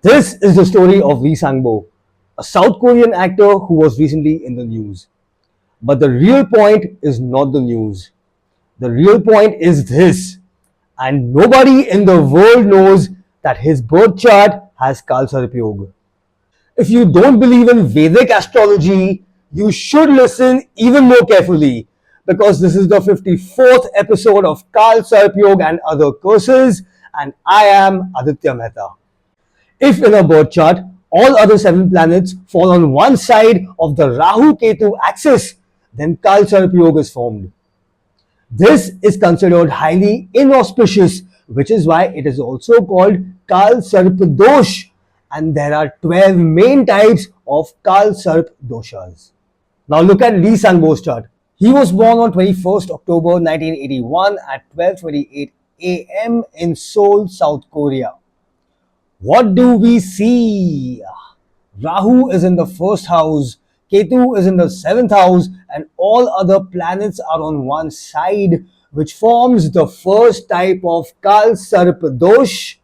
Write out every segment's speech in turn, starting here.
This is the story of Lee Sang-bo, a South Korean actor who was recently in the news. But the real point is not the news. The real point is this. And nobody in the world knows that his birth chart has Kaal Sarp Yog. If you don't believe in Vedic astrology, you should listen even more carefully because this is the 54th episode of Kaal Sarp Yog and Other Curses, and I am Aditya Mehta. If in a birth chart, all other 7 planets fall on one side of the Rahu-Ketu axis, then Kaal Sarp Yog is formed. This is considered highly inauspicious, which is why it is also called Kaal Sarp Dosh, and there are 12 main types of Kaal Sarp doshas. Now look at Lee Sang-bo's chart. He was born on 21st October 1981 at 12:28 a.m. in Seoul, South Korea. What do we see? Rahu is in the first house, Ketu is in the 7th house, and all other planets are on one side, which forms the first type of Kaal Sarp Dosh,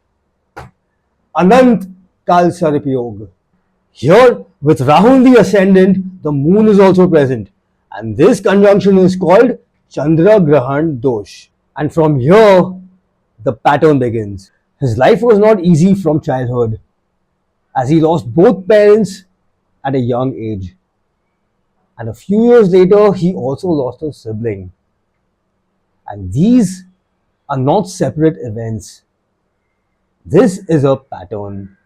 Anant Kaal Sarp Yog. Here, with Rahu in the ascendant, the moon is also present, and this conjunction is called Chandra Grahan Dosh. And from here, the pattern begins. His life was not easy from childhood, as he lost both parents at a young age. And a few years later, he also lost a sibling. And these are not separate events. This is a pattern.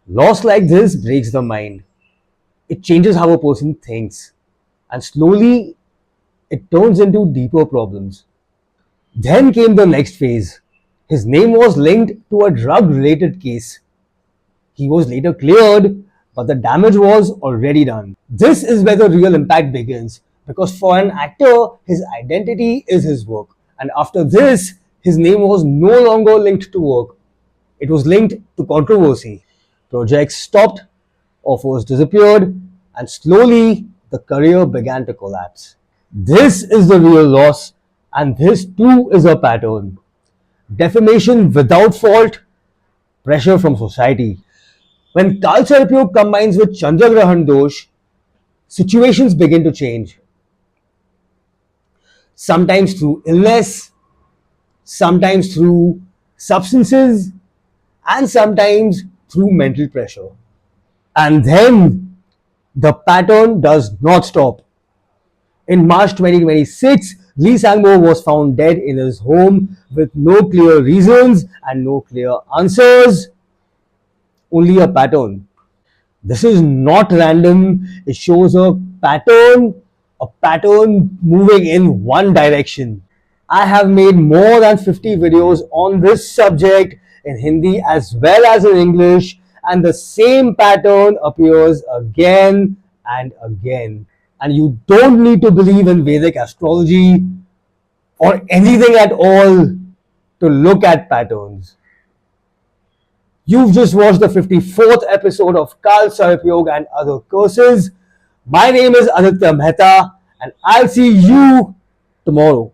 Loss like this breaks the mind. It changes how a person thinks. And slowly, it turns into deeper problems. Then came the next phase. His name was linked to a drug-related case. He was later cleared, but the damage was already done. This is where the real impact begins, because for an actor, his identity is his work. And after this, his name was no longer linked to work. It was linked to controversy. Projects stopped, offers disappeared, and slowly the career began to collapse. This is the real loss, and this too is a pattern. Defamation without fault, pressure from society. When Kaal Sarp Yog combines with Chandra Grahan Dosh, situations begin to change. Sometimes through illness, sometimes through substances, and sometimes through mental pressure. And then the pattern does not stop. In March 2026, Lee Sang-bo was found dead in his home with no clear reasons and no clear answers, only a pattern. This is not random, it shows a pattern moving in one direction. I have made more than 50 videos on this subject in Hindi as well as in English, and the same pattern appears again and again. And you don't need to believe in Vedic astrology or anything at all to look at patterns. You've just watched the 54th episode of Kaal Sarp Yog and Other Curses. My name is Aditya Mehta, and I'll see you tomorrow.